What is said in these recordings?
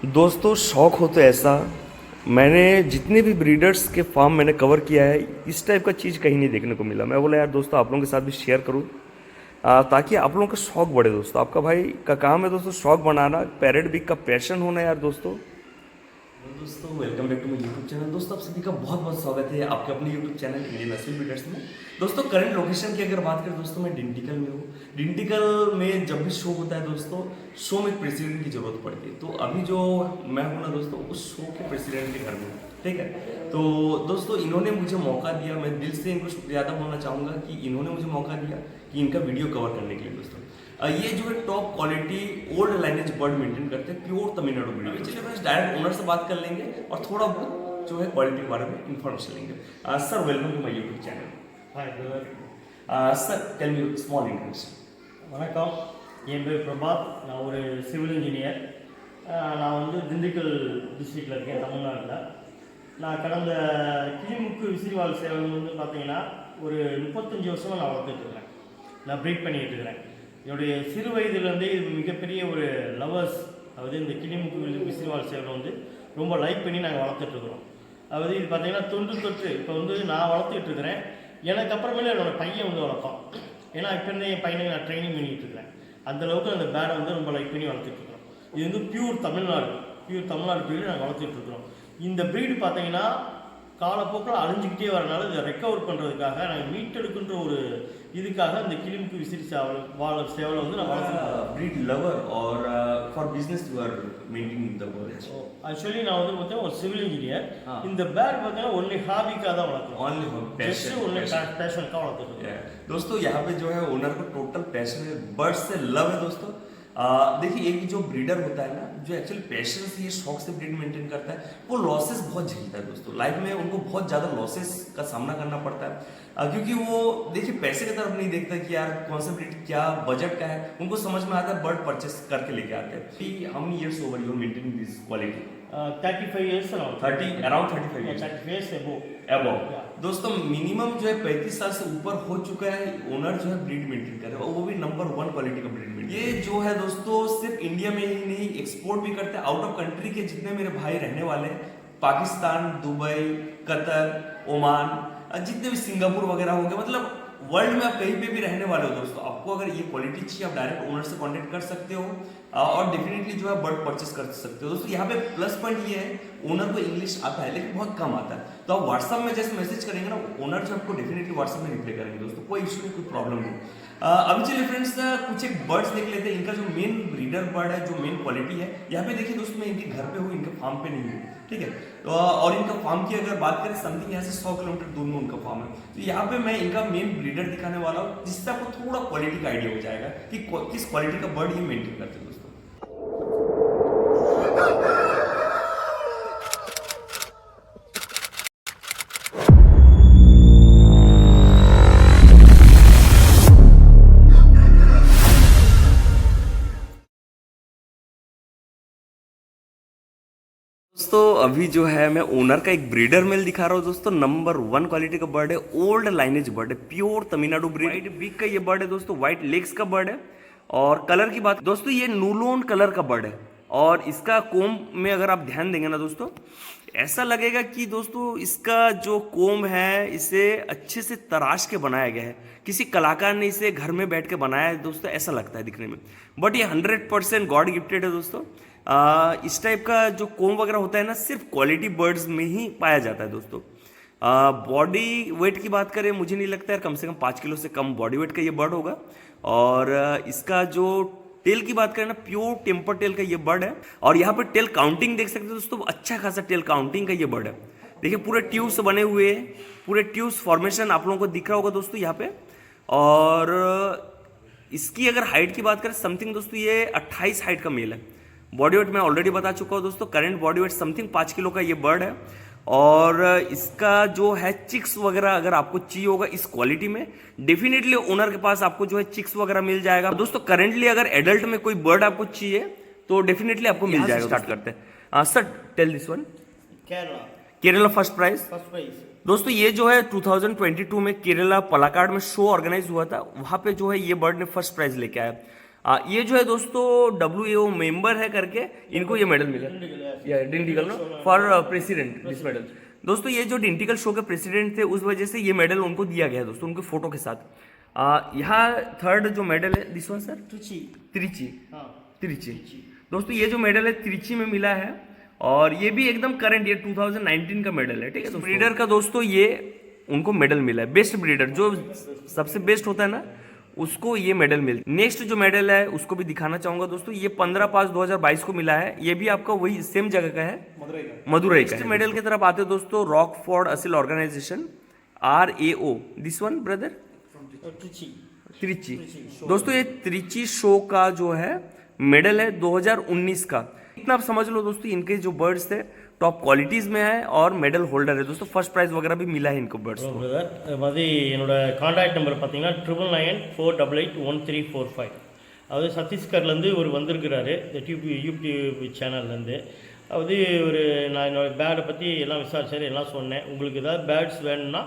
दोस्तों शौक़ हो तो ऐसा, मैंने जितने भी ब्रीडर्स के फार्म मैंने कवर किया है, इस टाइप का चीज़ कहीं नहीं देखने को मिला। मैं बोला यार दोस्तों आप लोगों के साथ भी शेयर करूं, ताकि आप लोगों का शौक़ बढ़े। दोस्तों आपका भाई का काम है दोस्तों शौक़ बनाना, पैरेट बिग का पैशन होना यार दोस्तों। हेलो दोस्तों, welcome back to my YouTube channel. दोस्तों आप सभी का बहुत बहुत स्वागत है आपके अपने यूट्यूब चैनल इंडियन नस्ल ब्रीडर्स में। दोस्तों करंट लोकेशन की अगर बात करें दोस्तों, मैं डिंटिकल में हूँ। डिंटिकल में जब भी शो होता है दोस्तों, शो में प्रेसिडेंट की जरूरत पड़ती है। तो अभी जो मैं हूँ ना दोस्तों, उस शो के प्रेसिडेंट के घर में, ठीक है। तो दोस्तों इन्होंने मुझे मौका दिया, मैं दिल से इनको ज़्यादा बोलना चाहूँगा कि इन्होंने मुझे मौका दिया कि इनका वीडियो कवर करने के लिए। दोस्तों ये जो है top quality old lineage bird maintain करते हैं, प्योर तमिलनाडु ब्रीड। अभी चलिए फ्रेंड्स डायरेक्ट ओनर से बात कर लेंगे और थोड़ा बहुत जो है क्वालिटी के बारे में इन्फॉर्मेशन लेंगे। Sir welcome to my YouTube channel. Hi brother. Sir tell me small introduction. வணக்கம். என் பேர் பிரபாத். நான் ஒரு சிவில் இன்ஜினியர். நான் வந்து திண்டுக்கல் டிஸ்ட்ரிக்டில் இருக்கேன், தமிழ்நாட்டில். நான் கடந்த கிளிமுக்கு விசிறிவால் சேவல் வந்து பார்த்தீங்கன்னா ஒரு 35 வருஷமாக நான் வளர்த்துட்ருக்கிறேன். நான் ப்ரீட் பண்ணிகிட்டு இருக்கிறேன். என்னுடைய சிறு வயதிலேருந்தே இது மிகப்பெரிய ஒரு லவர்ஸ், அதாவது இந்த கிளிமுக்கு விசிறிவால் சேவலை வந்து ரொம்ப லைக் பண்ணி நாங்கள் வளர்த்துட்ருக்குறோம். அதாவது இது பார்த்தீங்கன்னா தொன்று இப்போ வந்து நான் வளர்த்துக்கிட்டு இருக்கிறேன். எனக்கு அப்புறமேலே என்னோடய பையன் வந்து வளர்ப்பான். ஏன்னா இப்போ இருந்தே என் பையனுக்கு நான் ட்ரைனிங் பண்ணிகிட்டு இருக்கிறேன். அந்தளவுக்கு அந்த பேடை வந்து ரொம்ப லைக் பண்ணி வளர்த்துட்ருக்குறோம். இது வந்து பியூர் தமிழ்நாடு ப்ரீடு நாங்கள் வளர்த்துட்ருக்குறோம். இந்த ப்ரீடு பார்த்தீங்கன்னா காலப்போக்கில் அழிஞ்சிக்கிட்டே வரனால இதை ரெக்கவர் பண்ணுறதுக்காக நாங்கள் மீட்டெடுக்குன்ற ஒரு இதுக்காக இந்த கிளிமுக்கு விசிறி சேவலை வந்து நான் வளர்த்துருக்கேன். ब्रीड लवर और for business you are maintaining the birds. Actually நான் வந்து பார்த்தீங்கன்னா ஒரு சிவில் இன்ஜினியர். இந்த பேட் பார்த்தீங்கன்னா ஒன்லி ஹாபிக்காக தான் வளர்க்குறோம். ओनली पैशन, ஒன்லி பேஷனுக்காக வளர்த்துருக்கோம். दोस्तों यहाँ पे जो है ओनर को टोटल पैशन है, बर्ड से लव है। दोस्तों देखिए एक जो ब्रीडर होता है ना, जो एक्चुअली पैशन से ये शौक से ब्रीड मेंटेन करता है, वो लॉसेस बहुत झेलता है। दोस्तों लाइफ में उनको बहुत ज़्यादा लॉसेस का सामना करना पड़ता है, क्योंकि वो देखिए पैसे की तरफ नहीं देखता कि यार कौन सा ब्रीड क्या बजट का है। उनको समझ में आता है बर्ड परचेस करके लेके आते हैं। How many years over you are maintaining this quality? 35 years now. 30 around 35 years 35 years above. Above. Yeah. दोस्तों मिनिमम जो है 35 साल से ऊपर हो चुका है ओनर जो है ब्रीड मेंटेन कर रहा है, और वो भी नंबर 1 क्वालिटी का ब्रीड मेंटेन। ये जो है दोस्तों सिर्फ इंडिया में ही नहीं, एक्सपोर्ट भी करते हैं आउट ऑफ कंट्री के। जितने मेरे भाई रहने वाले हैं, पाकिस्तान, दुबई, कतर, ओमान, जितने भी सिंगापुर वगैरह हो गए, मतलब वर्ल्ड में आप कहीं पे भी रहने वाले हो दोस्तों, आपको अगर ये क्वालिटी चाहिए आप डायरेक्ट ओनर से कांटेक्ट कर सकते हो और डेफिनेटली जो है बर्ड परचेस कर सकते हो। दोस्तों यहाँ पे प्लस पॉइंट ये है, ओनर को इंग्लिश आता है लेकिन बहुत कम आता है, तो आप व्हाट्सअप में जैसे मैसेज करेंगे ना, ओनर जो आपको डेफिनेटली व्हाट्सअप में रिप्लाई करेंगे। दोस्तों कोई इशू नहीं, कोई प्रॉब्लम नहीं। अभी चलिए फ्रेंड्स कुछ एक बर्ड्स देख लेते हैं। इनका जो मेन ब्रीडर बर्ड है, जो मेन क्वालिटी है, यहाँ पे देखिए दोस्तों मैं इनके घर पे हूँ, इनके फार्म पे नहीं हूँ, ठीक है। तो और इनका फार्म की अगर बात करें, समथिंग यहाँ से 100 किलोमीटर दूर में उनका फार्म है। तो यहाँ पे मैं इनका मेन ब्रीडर दिखाने वाला हूँ, जिससे आपको थोड़ा क्वालिटी का आइडिया हो जाएगा कि किस क्वालिटी का बर्ड ये मेंटेन करते हैं। दोस्तों दोस्तों अभी जो है मैं ओनर का एक ब्रीडर मेल दिखा रहा हूँ। दोस्तों नंबर 1 क्वालिटी का बर्ड है, ओल्ड लाइनेज बर्ड है, pure Tamil Nadu breed. White big का ये बर्ड है दोस्तों, व्हाइट लेग्स का बर्ड है। और कलर की बात दोस्तों, ये नूलोन कलर का बर्ड है, और इसका कोम में अगर आप ध्यान देंगे ना दोस्तों, ऐसा लगेगा कि दोस्तों इसका जो कोम है इसे अच्छे से तराश के बनाया गया है, किसी कलाकार ने इसे घर में बैठ के बनाया है दोस्तों, ऐसा लगता है दिखने में। बट ये 100% गॉड गिफ्टेड है दोस्तों। इस टाइप का जो कोम वगैरह होता है ना, सिर्फ क्वालिटी बर्ड्स में ही पाया जाता है दोस्तों। बॉडी वेट की बात करें, मुझे नहीं लगता है कम से कम 5 किलो से कम बॉडी वेट का ये बर्ड होगा। और इसका जो टेल की बात करें ना, प्योर टेम्पर टेल का ये बर्ड है। और यहाँ पे टेल काउंटिंग देख सकते हो दोस्तों, अच्छा खासा टेल काउंटिंग का ये बर्ड है। देखिए पूरे ट्यूब्स बने हुए हैं, पूरे ट्यूब्स फॉर्मेशन आप लोगों को दिख रहा होगा दोस्तों यहाँ पे। और इसकी अगर हाइट की बात करें, समथिंग दोस्तों ये 28 हाइट का मेल है। बॉडी वेट मैं ऑलरेडी बता चुका हूँ दोस्तों, current body weight something 5 kilo का ये बर्ड है। और इसका जो है चिक्स वगैरह अगर आपको चाहिए होगा इस क्वालिटी में, डेफिनेटली ओनर के पास आपको जो है चिक्स वगैरह मिल जाएगा दोस्तों। करेंटली अगर एडल्ट में कोई बर्ड आपको चाहिए तो डेफिनेटली आपको मिल जाएगा। स्टार्ट करते हैं। Sir tell this one. Kerala first prize. दोस्तों ये जो है 2022 में केरला पलाकाड में शो ऑर्गेनाइज हुआ था, वहां पे जो है ये बर्ड ने फर्स्ट प्राइज लेके आया। ये जो है दोस्तों WAO मेंबर है करके इनको ये मेडल मिला, या Dindigul no for president this medal. दोस्तों ये जो डिंडिगल शो के प्रेसिडेंट थे उस वजह से ये मेडल उनको दिया गया है दोस्तों, उनके फोटो के साथ। यहाँ थर्ड जो मेडल है दिस वन सर, त्रिची, हाँ त्रिची। दोस्तों ये जो मेडल है त्रिची में मिला है, और ये भी एकदम करंट, ये 2019 का मेडल है, ठीक है। तो ब्रीडर का दोस्तों ये उनको मेडल मिला है, बेस्ट ब्रीडर जो सबसे बेस्ट होता है ना उसको ये मेडल मिलता है। नेक्स्ट जो मेडल है उसको भी दिखाना चाहूंगा दोस्तों, ये 15/5/2022 को मिला है, ये भी आपका वही सेम जगह का है, मदुरई का। मेडल की तरफ आते हैं दोस्तों, Rockford Aseel organization RAO, this one brother Trichy. दोस्तों ये त्रिची शो का जो है मेडल है 2019 का। इतना आप समझ लो दोस्तों, इनके जो बर्ड्स थे टॉप क्वालिटीज में है और मेडल होल्डर है दोस्तों, फर्स्ट प्राइज वगैरह भी मिला है इनको बर्ड्स को। பிரதர் அது மாதிரி என்னோட காண்டாக்ட் நம்பர் பார்த்தீங்கன்னா 9994881345. அதாவது சத்தீஸ்கர்லேருந்து ஒரு வந்திருக்கிறாரு யூடியூப் சேனல்லேருந்து. அதாவது ஒரு நான் என்னோடய பேர்டை பற்றி எல்லாம் விசாரிச்சார், எல்லாம் சொன்னேன். உங்களுக்கு ஏதாவது பேர்ட்ஸ் வேணும்னா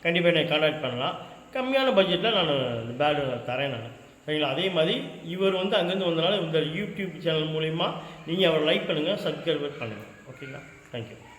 கண்டிப்பாக என்னை காண்டாக்ட் பண்ணலாம், கம்மியான பட்ஜெட்டில் நான் இந்த பேர்டு தரேன் நான், சரிங்களா. அதே மாதிரி இவர் வந்து அங்கேருந்து வந்தனால இந்த யூடியூப் சேனல் மூலிமா நீங்கள் அவரை லைக் பண்ணுங்கள், சப்ஸ்கிரைப் பண்ணுங்கள், ஓகேங்களா. தேங்க்யூ.